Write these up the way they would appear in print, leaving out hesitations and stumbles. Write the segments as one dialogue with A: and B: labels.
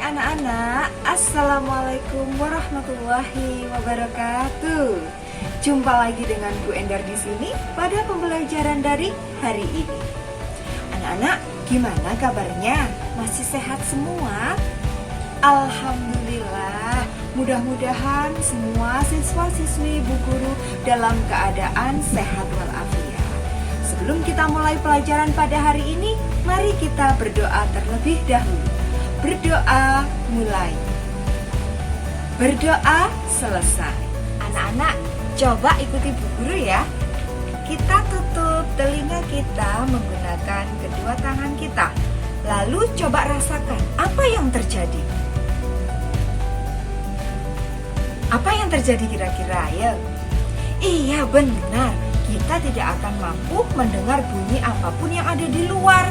A: anak-anak, Assalamualaikum warahmatullahi wabarakatuh. Jumpa lagi dengan Bu Endar di sini pada pembelajaran dari hari ini. Anak-anak, gimana kabarnya? Masih sehat semua? Alhamdulillah. Mudah-mudahan semua siswa-siswi Bu Guru dalam keadaan sehat walafiat. Sebelum kita mulai pelajaran pada hari ini, mari kita berdoa terlebih dahulu. Berdoa mulai. Berdoa selesai. Anak-anak, coba ikuti Bu Guru ya. Kita tutup telinga kita menggunakan kedua tangan kita. Lalu coba rasakan apa yang terjadi. Apa yang terjadi kira-kira ya? Iya benar, kita tidak akan mampu mendengar bunyi apapun yang ada di luar.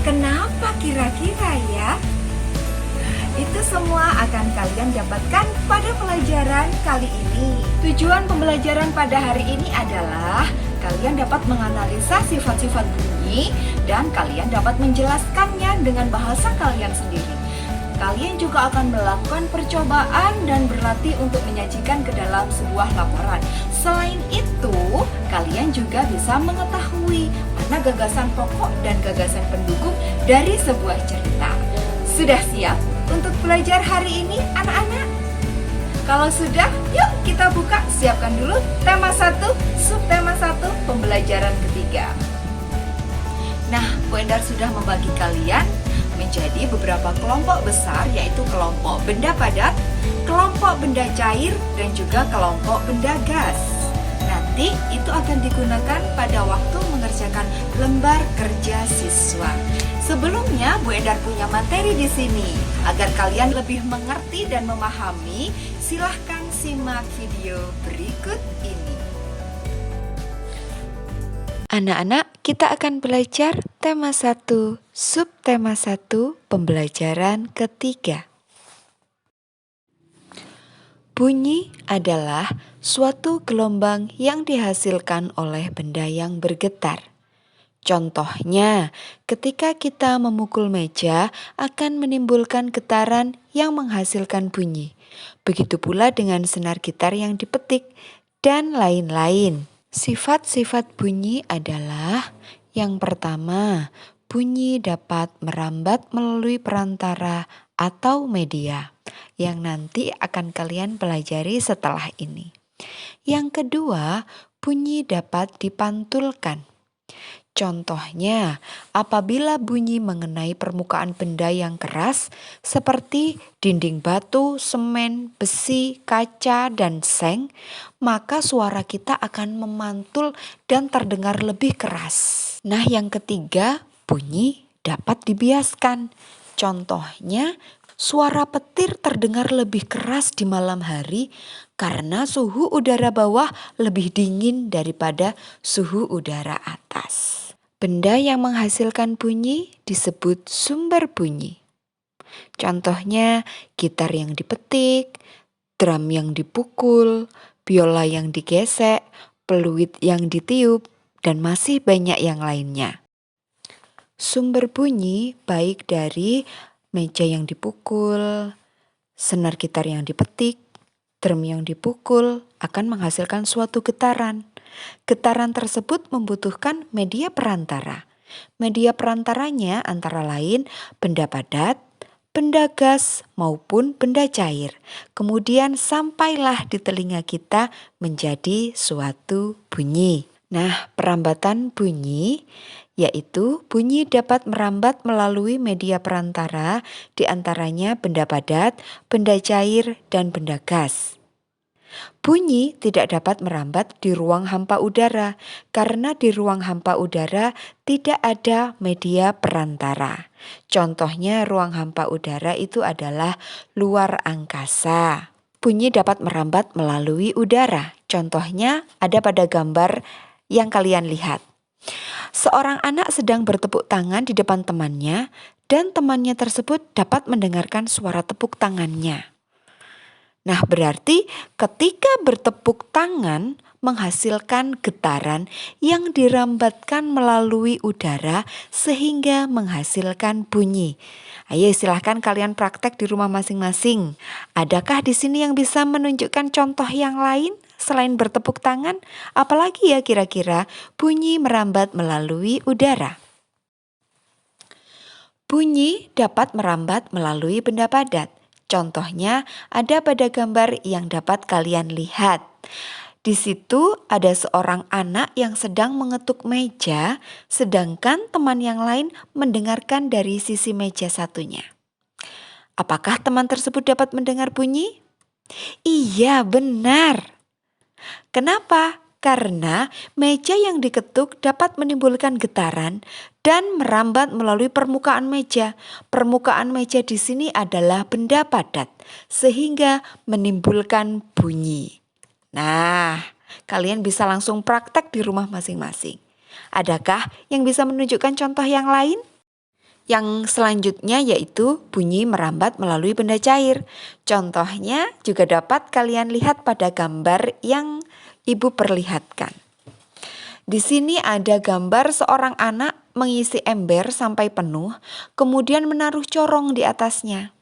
A: Kenapa kira-kira ya? Itu semua akan kalian dapatkan pada pelajaran kali ini. Tujuan pembelajaran pada hari ini adalah kalian dapat menganalisa sifat-sifat bunyi dan kalian dapat menjelaskannya dengan bahasa kalian sendiri. Kalian juga akan melakukan percobaan dan berlatih untuk menyajikan ke dalam sebuah laporan. Selain itu, kalian juga bisa mengetahui mana gagasan pokok dan gagasan pendukung dari sebuah cerita. Sudah siap untuk belajar hari ini, anak-anak? Kalau sudah, yuk kita buka. Siapkan dulu tema 1, subtema 1, pembelajaran ketiga. Nah, Bu Endar sudah membagi kalian menjadi beberapa kelompok besar, yaitu kelompok benda padat, kelompok benda cair, dan juga kelompok benda gas. Nanti itu akan digunakan pada waktu mengerjakan lembar kerja siswa. Sebelumnya, Bu Endar punya materi di sini. Agar kalian lebih mengerti dan memahami, silahkan simak video berikut ini. Anak-anak, kita akan belajar tema 1, subtema 1, pembelajaran ketiga. Bunyi adalah suatu gelombang yang dihasilkan oleh benda yang bergetar. Contohnya, ketika kita memukul meja akan menimbulkan getaran yang menghasilkan bunyi. Begitu pula dengan senar gitar yang dipetik, dan lain-lain. Sifat-sifat bunyi adalah yang pertama, bunyi dapat merambat melalui perantara atau media, yang nanti akan kalian pelajari setelah ini. Yang kedua, bunyi dapat dipantulkan. Contohnya, apabila bunyi mengenai permukaan benda yang keras seperti dinding batu, semen, besi, kaca, dan seng, maka suara kita akan memantul dan terdengar lebih keras. Nah, yang ketiga, bunyi dapat dibiaskan. Contohnya, suara petir terdengar lebih keras di malam hari karena suhu udara bawah lebih dingin daripada suhu udara atas. Benda yang menghasilkan bunyi disebut sumber bunyi. Contohnya, gitar yang dipetik, drum yang dipukul, biola yang digesek, peluit yang ditiup, dan masih banyak yang lainnya. Sumber bunyi baik dari meja yang dipukul, senar gitar yang dipetik, drum yang dipukul akan menghasilkan suatu getaran. Getaran tersebut membutuhkan media perantara. Media perantaranya antara lain benda padat, benda gas maupun benda cair. Kemudian sampailah di telinga kita menjadi suatu bunyi. Nah, perambatan bunyi yaitu bunyi dapat merambat melalui media perantara, di antaranya benda padat, benda cair, dan benda gas. Bunyi tidak dapat merambat di ruang hampa udara karena di ruang hampa udara tidak ada media perantara. Contohnya ruang hampa udara itu adalah luar angkasa. Bunyi dapat merambat melalui udara. Contohnya ada pada gambar yang kalian lihat. Seorang anak sedang bertepuk tangan di depan temannya dan temannya tersebut dapat mendengarkan suara tepuk tangannya. Nah, berarti ketika bertepuk tangan, menghasilkan getaran yang dirambatkan melalui udara sehingga menghasilkan bunyi. Ayo silahkan kalian praktek di rumah masing-masing. Adakah di sini yang bisa menunjukkan contoh yang lain selain bertepuk tangan? Apalagi ya kira-kira bunyi merambat melalui udara? Bunyi dapat merambat melalui benda padat. Contohnya ada pada gambar yang dapat kalian lihat. Di situ ada seorang anak yang sedang mengetuk meja, sedangkan teman yang lain mendengarkan dari sisi meja satunya. Apakah teman tersebut dapat mendengar bunyi? Iya, benar. Kenapa? Karena meja yang diketuk dapat menimbulkan getaran dan merambat melalui permukaan meja. Permukaan meja di sini adalah benda padat, sehingga menimbulkan bunyi. Nah, kalian bisa langsung praktek di rumah masing-masing. Adakah yang bisa menunjukkan contoh yang lain? Yang selanjutnya yaitu bunyi merambat melalui benda cair. Contohnya juga dapat kalian lihat pada gambar yang Ibu perlihatkan. Di sini ada gambar seorang anak mengisi ember sampai penuh, kemudian menaruh corong di atasnya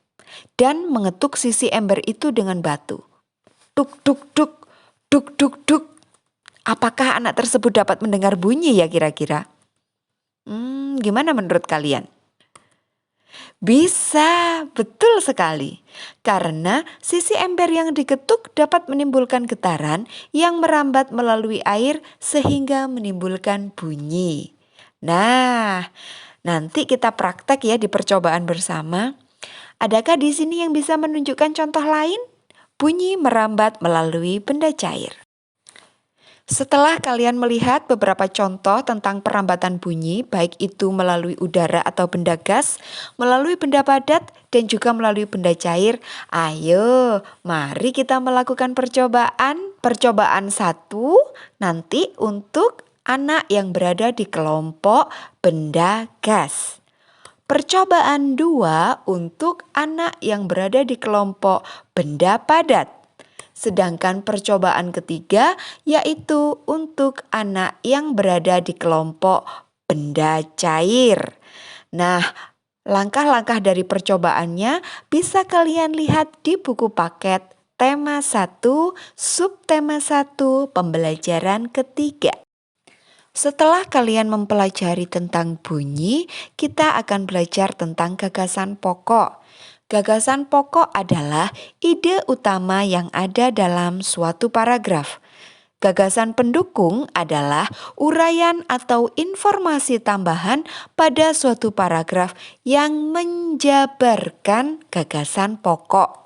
A: dan mengetuk sisi ember itu dengan batu. Duk duk duk, duk duk duk. Apakah anak tersebut dapat mendengar bunyi ya kira-kira? Gimana menurut kalian? Bisa, betul sekali. Karena sisi ember yang diketuk dapat menimbulkan getaran yang merambat melalui air sehingga menimbulkan bunyi. Nah, nanti kita praktek ya di percobaan bersama. Adakah di sini yang bisa menunjukkan contoh lain? Bunyi merambat melalui benda cair. Setelah kalian melihat beberapa contoh tentang perambatan bunyi, baik itu melalui udara atau benda gas, melalui benda padat, dan juga melalui benda cair, ayo mari kita melakukan percobaan. Percobaan 1 nanti untuk anak yang berada di kelompok benda gas. Percobaan 2 untuk anak yang berada di kelompok benda padat. Sedangkan percobaan ketiga yaitu untuk anak yang berada di kelompok benda cair. Nah, langkah-langkah dari percobaannya bisa kalian lihat di buku paket tema 1, subtema 1, pembelajaran ketiga. Setelah kalian mempelajari tentang bunyi, kita akan belajar tentang gagasan pokok. Gagasan pokok adalah ide utama yang ada dalam suatu paragraf. Gagasan pendukung adalah uraian atau informasi tambahan pada suatu paragraf yang menjabarkan gagasan pokok.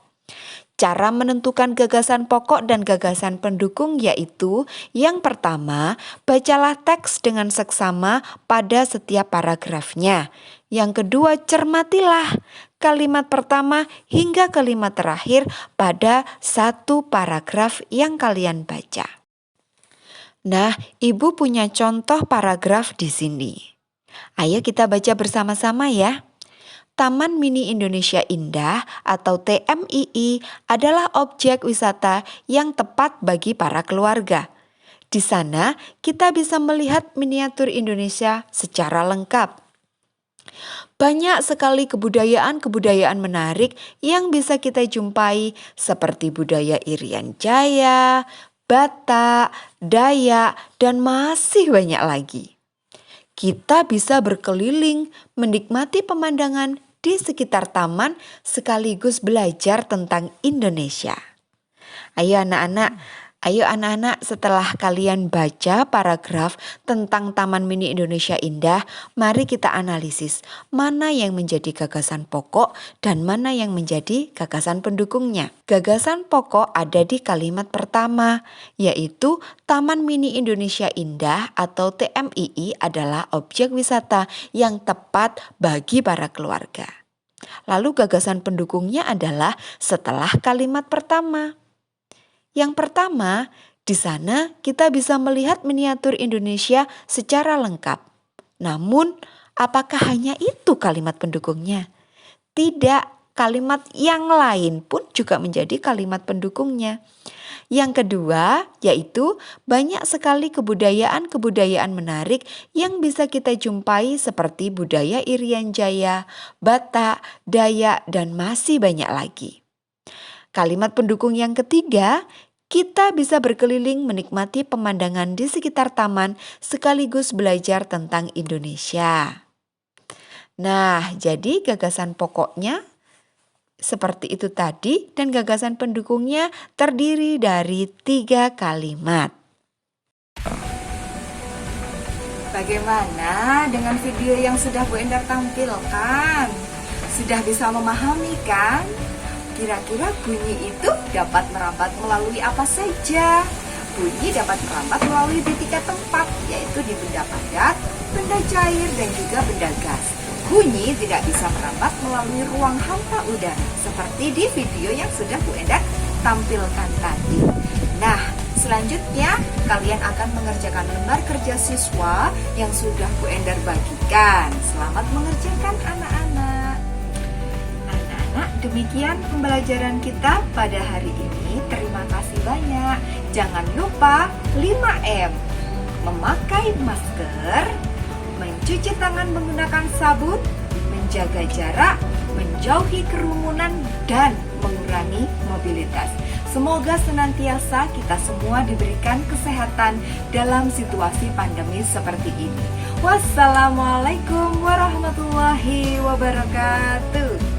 A: Cara menentukan gagasan pokok dan gagasan pendukung yaitu yang pertama, bacalah teks dengan seksama pada setiap paragrafnya. Yang kedua, cermatilah kalimat pertama hingga kalimat terakhir pada satu paragraf yang kalian baca. Nah, Ibu punya contoh paragraf di sini. Ayo kita baca bersama-sama ya. Taman Mini Indonesia Indah atau TMII adalah objek wisata yang tepat bagi para keluarga. Di sana kita bisa melihat miniatur Indonesia secara lengkap. Banyak sekali kebudayaan-kebudayaan menarik yang bisa kita jumpai seperti budaya Irian Jaya, Batak, Dayak, dan masih banyak lagi. Kita bisa berkeliling, menikmati pemandangan di sekitar taman sekaligus belajar tentang Indonesia. Ayo anak-anak, setelah kalian baca paragraf tentang Taman Mini Indonesia Indah, mari kita analisis mana yang menjadi gagasan pokok dan mana yang menjadi gagasan pendukungnya. Gagasan pokok ada di kalimat pertama, yaitu Taman Mini Indonesia Indah atau TMII adalah objek wisata yang tepat bagi para keluarga. Lalu gagasan pendukungnya adalah setelah kalimat pertama. Yang pertama, di sana kita bisa melihat miniatur Indonesia secara lengkap. Namun, apakah hanya itu kalimat pendukungnya? Tidak, kalimat yang lain pun juga menjadi kalimat pendukungnya. Yang kedua, yaitu banyak sekali kebudayaan-kebudayaan menarik yang bisa kita jumpai seperti budaya Irian Jaya, Batak, Dayak, dan masih banyak lagi. Kalimat pendukung yang ketiga, kita bisa berkeliling menikmati pemandangan di sekitar taman sekaligus belajar tentang Indonesia. Nah, jadi gagasan pokoknya seperti itu tadi dan gagasan pendukungnya terdiri dari 3 kalimat. Bagaimana dengan video yang sudah Bu Endar tampilkan? Sudah bisa memahami kan? Kira-kira bunyi itu dapat merambat melalui apa saja? Bunyi dapat merambat melalui di 3 tempat, yaitu di benda padat, benda cair, dan juga benda gas. Bunyi tidak bisa merambat melalui ruang hampa udara, seperti di video yang sudah Bu Endar tampilkan tadi. Nah, selanjutnya kalian akan mengerjakan lembar kerja siswa yang sudah Bu Endar bagikan. Selamat mengerjakan anak-anak. Anak-anak, demikian pembelajaran kita pada hari ini. Terima kasih banyak. Jangan lupa 5M. Memakai masker, mencuci tangan menggunakan sabun, menjaga jarak, menjauhi kerumunan, dan mengurangi mobilitas. Semoga senantiasa kita semua diberikan kesehatan dalam situasi pandemi seperti ini. Wassalamualaikum warahmatullahi wabarakatuh.